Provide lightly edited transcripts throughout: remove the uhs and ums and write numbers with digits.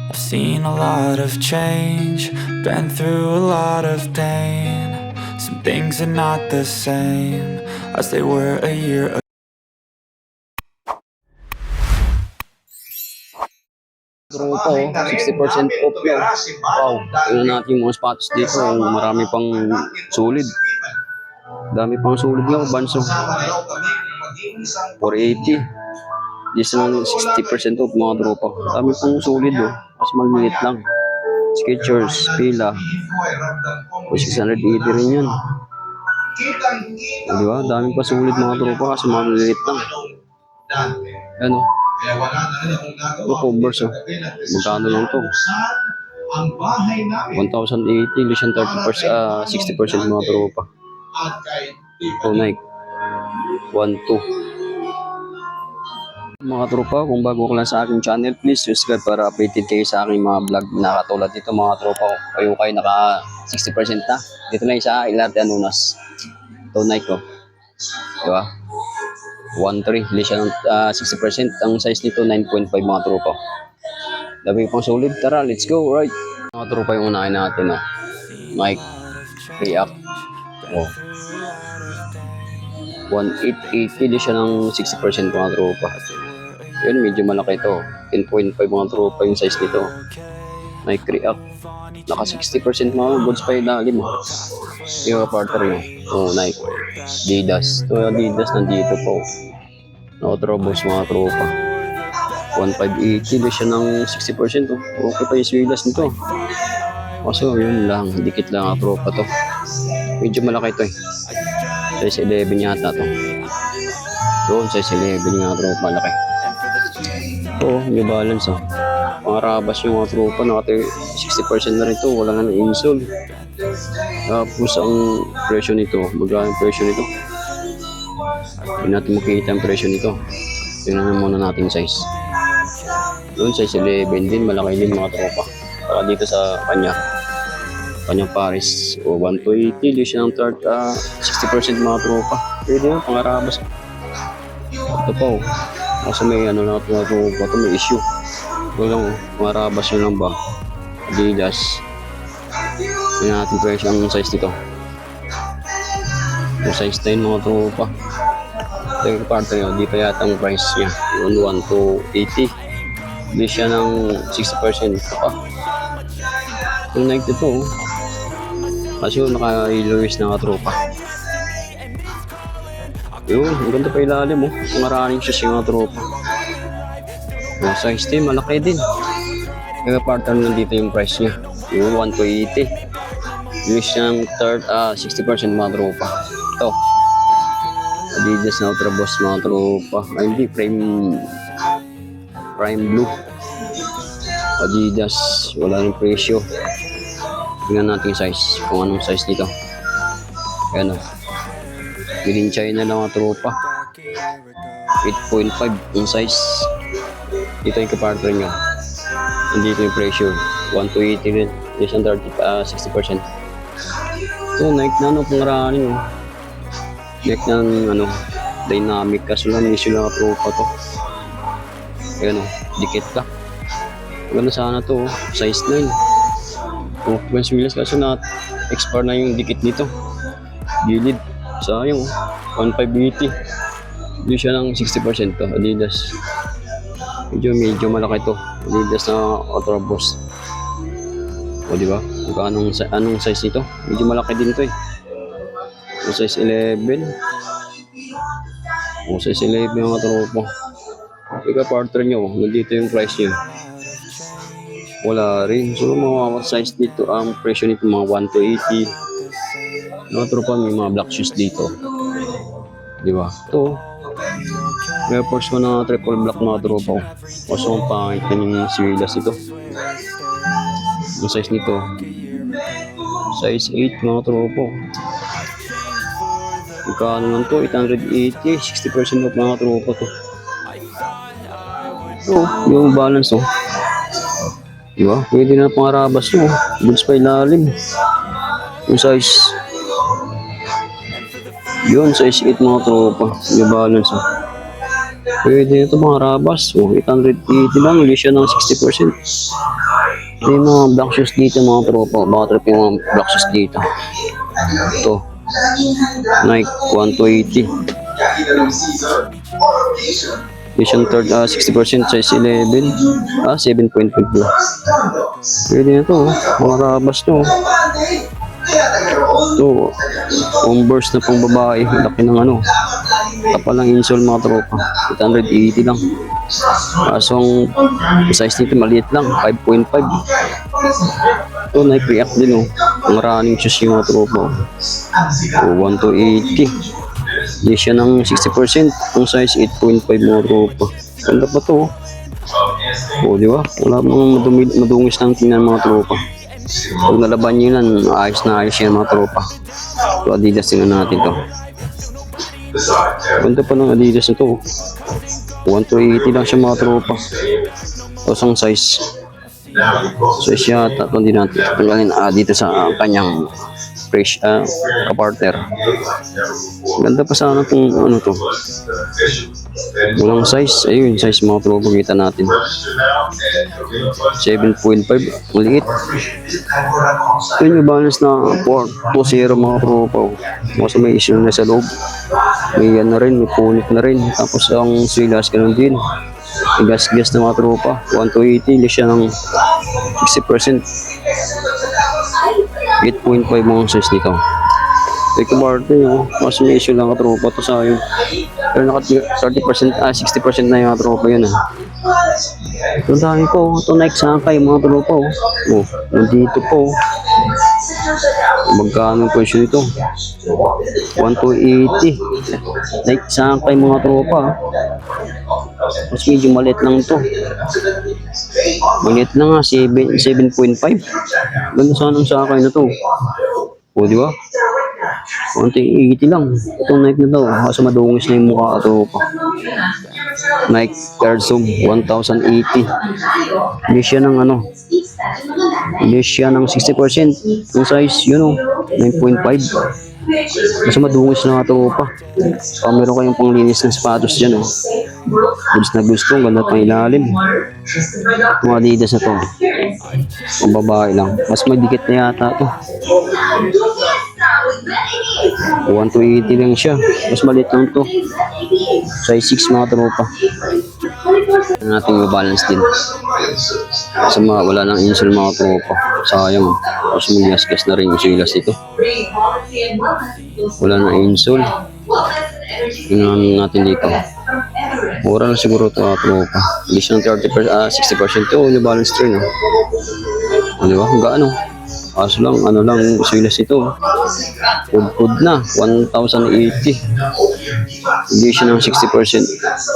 I've seen a lot of change, been through a lot of pain. Some things are not the same as they were a year ago. Tropa, 60% off lang. Wow, tingnan natin yung mga sapatos dito. Marami pang sulit. Dami pang sulit nga, Banso. 480. This lang 60% off mga tropa. Dami pang sulit oh. Mas maliit lang. Skechers, Pila. 680 rin yan. Di ba? Dami pa sulit mga tropa kasi maliit lang. Ano? Ito, Converse oh. Magkano lang to? 1,080, less than 60% mga tropa. Ito, Nike. 1,2. Mga tropa, kung bago ka lang sa aking channel, please subscribe para updated kayo sa aking mga vlog na katulad dito mga tropa ko. Kayo naka 60% na. Dito lang sa Ilarte Anunas. Ito, Nike oh. Diba? 1.3, less than 60%. Ang size nito 9.5 mga tropa. Dami pang solid. Tara, let's go. Right. Mga tropa yung unahin natin. Oh. Nike React. Oh. 1,880. Di siya ng 60% mga tropa. Yun, medyo malaki ito. 10.5 mga tropa yung size nito. Nike React. Naka 60% mga goods pa ilalim. Yung partner yun. Oh, Nike. Adidas. Ito Adidas nandito po. Nautrobos mga tropa. 1,580. Di siya ng 60%. Oh. Okay pa yung swilas nito. Kaso yun lang. Dikit lang ang tropa to. Medyo malaki ito eh. Size 11 yata to. Doon size 11 nga tropa. Malaki. Oo, New Balance oh. Mga rabas yung mga tropa. Naka 60% na rin ito. Wala na ng insole. Tapos ang presyo nito. Magkano ang presyo nito? Hindi natin makikita ang presyo nito. Tingnan muna natin size. Doon size 11 din. Malaki din mga tropa. Saka dito sa kanyang Paris. O 1,280. Di siya ng 60% mga tropa. Pwede yun. Pangarabas. Ito pa oh. Kasi may ano na mga tropa. Ito may issue. Ito lang oh. Pangarabas yun lang ba? Adidas. Tingnan natin presyo ang size dito. Yung size 9 mga tropa. Ito yung partner nyo. Dito yata ang price niya. Yung 1,280. Hindi siya ng 60% pa. Yung Nike ito oh. Kasi yung naka-Lewis na katropa. Yun, ang ganda pa ilalim oh. Maraming shoes yung tropa. Yung size din, malaki din. Kaya partner nandito yung price niya. Yung 1,280. Yung siyang 60% mga tropa. Ito. Adidas na Ultra Boss mga tropa. Ay hindi, Prime Blue. Adidas, wala rin presyo. Tingnan natin yung size, kung anong size nito. Ayan o. Made in China lang ang tropa. 8.5 yung size. Dito yung kapartner nyo. Nandito yung presyo. 1,280 rin. Yes, 60%. Ito, Nike na ano, pang running o. Nike ng ano, dynamic. Kaso lang, issue lang ang tropa to. Ayan o, dikit ka. Gano'n sana to, size 9. Kung swilas kaso na expire na yung dikit nito. Gilid. Sayang 1,580. Hindi siya ng 60% to. Adidas. Medyo malaki to. Adidas na Ultra Boost. O diba? Anong size nito? Medyo malaki din to eh. O size 11. O size 11 yung mga tropo. Ika partner nyo. Nandito yung price nyo. Wala rin. So mga size dito, ang presyo nito mga 1,280. Mga tropa, may mga black shoes dito. Diba? Ito. May Force 1 na triple black mga tropa. Kaso ang pangit na yung swilas ito. Yung size nito. Size 8 mga tropa. Magkano lang to? 880. 60% off mga tropa to. So, yung balance oh. Diba? Pwede na pangarabas mo. Goods pa ilalim. Yung size. Yun, size 8 mga tropa. Yung balance. Oh. Pwede na ito pangarabas. Oh, 880 lang. Hindi siya ng 60%. Ito yung mga black shoes dito mga tropa. Baka trip yung mga black shoes dito. Ito. Nike 1280. Vision third, 60% size 11. 7.5 pala. Pwede na ito. Mga rabas to. Ito. Converse na pang babae. Laki ng ano. Kapal lang insole mga tropa. 880 lang. Kaso ang size nito maliit lang. 5.5. Ito Nike React din oh. Ang running shoes yung mga tropa. 1 to 80. Hindi siya ng 60%. Ang size 8.5 mga tropa. Ganda pa to. Di ba? Wala mga madungis lang tingnan mga tropa. Pag nalaban nyo yan, ayos na ayos yan mga tropa. So Adidas tingnan natin to. Ganda pa ng Adidas na to. 1 to 80 lang siya mga tropa. Tapos ang size. Size siya, tatong din natin. Tanggalin dito sa kanyang fresh kapartner. Ganda pa sana itong ano to. Walang size. Ayun, size mga tropa kita natin. 7.5. Maliit. Ito yung balance na 4.20 mga tropa. Kasi may issue na sa loob. May yan na rin, may punit na rin. Tapos ang swilas, ganun din. May gas-gas na mga tropa. 1 to 80, hindi siya ng 60%. 8.5 mga size nito. Ito barter nyo, mas may issue lang katropa to sa yun. Pero naka 30%, 60% na yung katropa yun Ito dami po, ito Nike Sankay mga tropa nandito po. Magkano po siya dito? 1 to 80. Nike Sankay mga tropa Mas medyo maliit lang to. Maliit lang 7.5. Ganda sana ang Sankay na to. Di ba? Konting 80 lang. Itong Nike na to. Kasi madungis na yung mukha tropa. Nike Air Zoom 1080. Hindi siya ng ano. Hindi siya ng 60%. Yung size, 9.5. Kasi madungis na tropa. Pag meron kayong panglinis ng sapatos dyan, Goods na gusto, ganda pang ilalim. Mga Adidas na to. Ang babae lang. Mas may dikit na yata to. 1 to 80 lang siya. Mas maliit lang to. Size 6 mga tropa. Natin yung balance din. Kasi wala nang insole mga tropa. Sayang. Kasi may gas na rin yung silas ito. Wala nang insole. Tingnan natin dito. Mura na siguro ito mga tropa. Hindi siya ng 60% to. Yung balance rin. Di ba? Hanggang ano? Kaso lang, ano lang, silas ito. Food na, 1,080. Hindi siya ng 60%.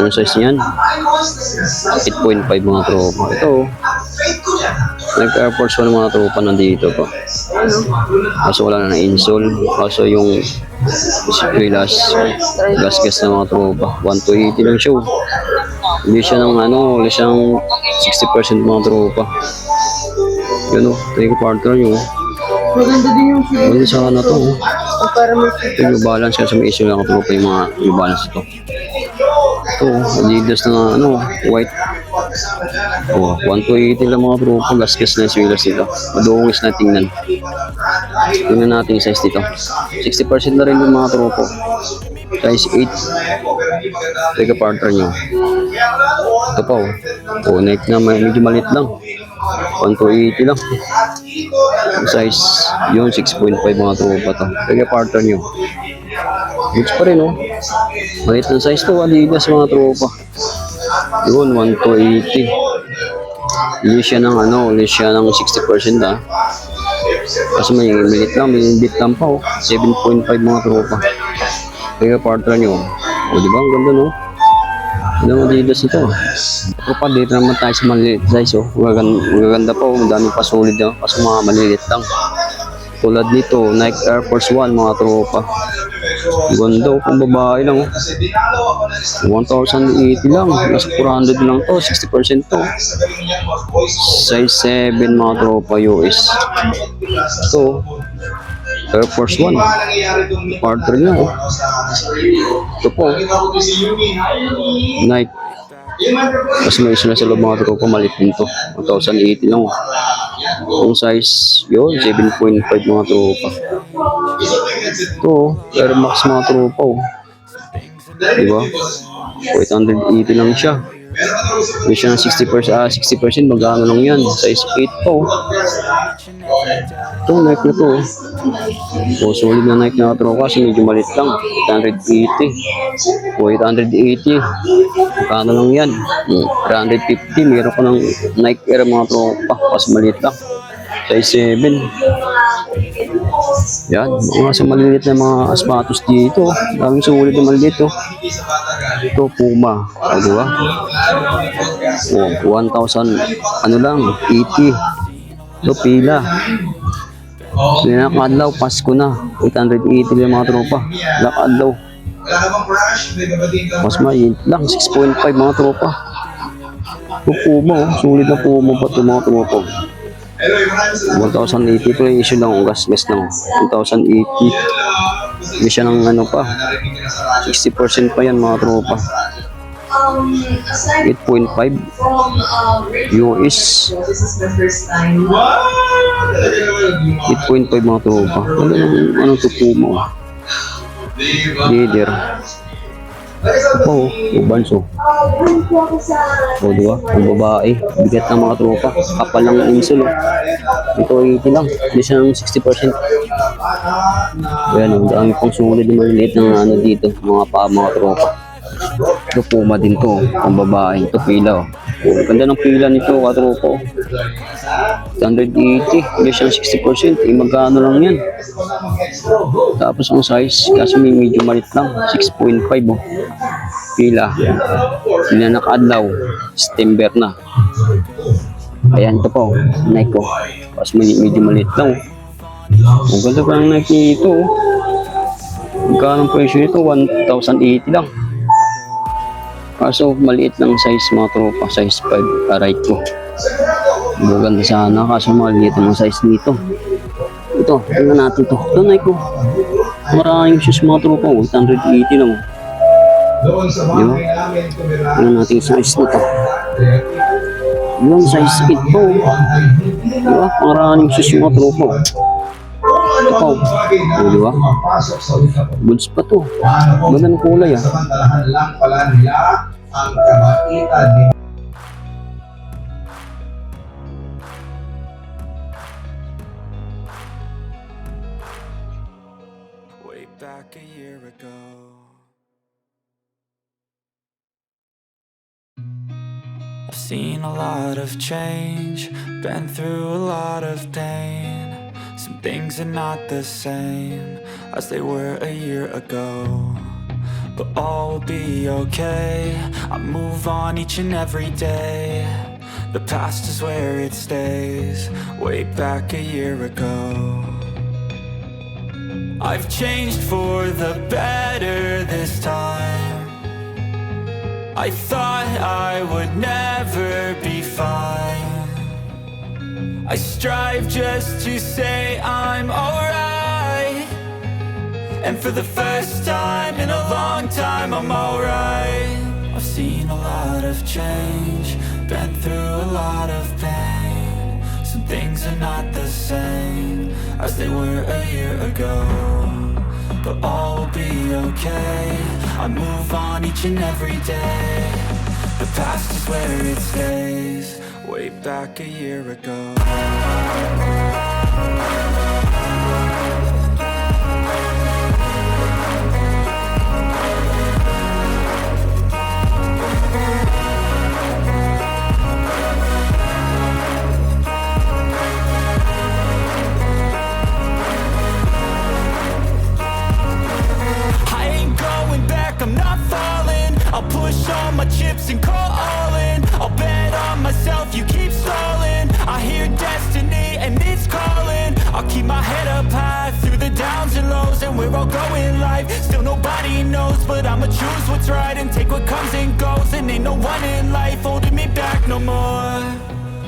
Anong size niyan? 8.5 mga tropa. Ito, Nike Air Force 1 mga tropa nandito pa. Kaso wala na insole. Kaso yung silas, gas-gas na mga tropa. 1 to 80 lang siya. Hindi siya ng ano, hindi siya ng 60% mga tropa. Yun ito yung partner nyo. Maganda din yung sila. Maganda sana to. Para may Ito yung balance kasi may issue lang ako pa yung mga yung balance ito. Ito, Adidas na ano, white. 1 to 80 lang mga tropa. Gas-gas na yung silas nito. Madungis na tingnan. Tingnan natin yung size dito. 60% na rin yung mga tropa. Size 8. Ito yung partner nyo. Ito pa Nike na medyo maliit lang. 1 to 80 lang. Size yun 6.5 mga tropa to. Kaya partner nyo. Goods pa rin Maliit ng size to Adidas mga tropa. Yun 1 to 80. Hindi siya ng hindi siya ng 60% Kasi may maliit lang, may bit lang pa 7.5 mga tropa. Kaya partner nyo. Diba ang ganda Ano ang Adidas ito? Tropa, dito naman tayo sa maliit size Magaganda pa ang dami pa solid kasi mga maliit lang. Tulad nito, Nike Air Force 1 mga tropa. Ganda kung babae lang 1,080 lang. Nasa 400 lang to, 60% to. Size 7 mga tropa US. Ito, Air Force 1. Partner niya Ito po. Nike. Mas may isa na sa loob mga tropa, maliit din to. 1,080 lang Ang size, yun, 7.5 mga tropa. Ito, Air Max mga tropa, oh. Diba? 880 lang siya. Hindi siya ng 60%, magkano lang yan. Size 8 po. Ito, Nike na to. O, solid na Nike na tropa kasi medyo malit lang. 880. O, 880. Magkano lang yan. 350. Meron ko ng Nike Air mga tropa kasi malit lang. Size 7. Yan, mga sa maliliit na mga sapatos dito. Daming sulit na maliliit, oh. Ito, Puma. O, diba? O, 1,000, ano lang, 80. Ito, pila. So, nakadlaw, Pasko na. 880 lang mga tropa. Nakadlaw. Mas maliit lang, 6.5 mga tropa. Ito, Puma, oh. Sulit na Puma pa ito mga tropa. 1,080 ito yung issue lang, gas lang. 1,080. Hindi siya ng ano pa. 60% pa yan mga tropa. 8.5 US. 8.5 mga tropa. Ano ito po mo? Leader. Ito, banso. O, diba? Ang babae. Bigat ng mga tropa. Kapal lang ang insole. Ito, 80 lang. Hindi siya ng 60%. Ayan, ang dami pang sulit na maliliit ng ano dito. Mga tropa. Ito, Puma din to. Ang babae. Ito, pila. O, ganda ng pila nito, katropa. 180. Hindi siya ng 60%. Magkano lang yan. Tapos ang size, kasi may medyo malit lang. 6.5. Oh. Pila. Hindi na nakaadlaw. September na. Ayan ito po. Nike ko. Tapos medyo malit lang. Ang ganda pa ng Nike ito. Magkano ang presyo nito? 1,080 lang. Kaso maliit lang size mga tropa. Size 5. Right ko. Maganda sana. Kaso maliit ang size nito. Ito. Tingnan natin ito. Ito Nike ko. Maraming shoes mga tropa. 880 lang. Diba? Tingnan natin yung size nito. Yung size 8 po. Diba? Maraming shoes mga tropa. Ito po. O, diba? Goods pa to. Ganda ng kulay ah. Way back a year ago. I've seen a lot of change, been through a lot of pain. Some things are not the same as they were a year ago. But all will be okay, I move on each and every day. The past is where it stays, way back a year ago. I've changed for the better this time. I thought I would never be fine. I strive just to say I'm alright. And for the first time in a long time I'm alright. I've seen a lot of change, been through a lot of pain. Some things are not the same as they were a year ago. But all will be okay, I move on each and every day. The past is where it stays, way back a year ago. I'm not falling, I'll push all my chips and call all in. I'll bet on myself, you keep stalling. I hear destiny and it's calling. I'll keep my head up high through the downs and lows. And we're all going live, still nobody knows. But I'ma choose what's right and take what comes and goes. And ain't no one in life holding me back no more.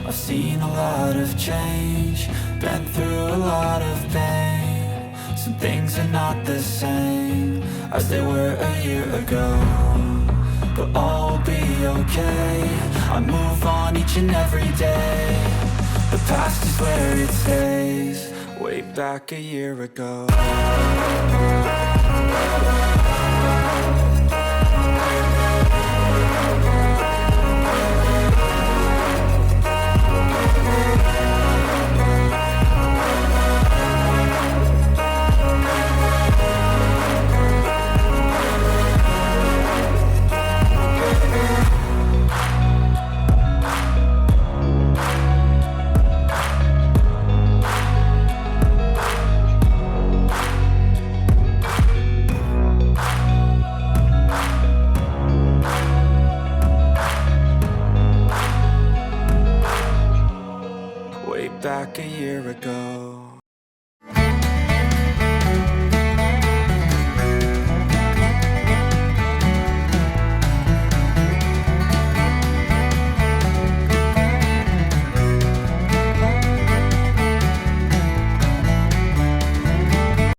I've seen a lot of change, been through a lot of pain. Some things are not the same as they were a year ago. But all will be okay, I move on each and every day. The past is where it stays. Way back a year ago. Way back a year ago.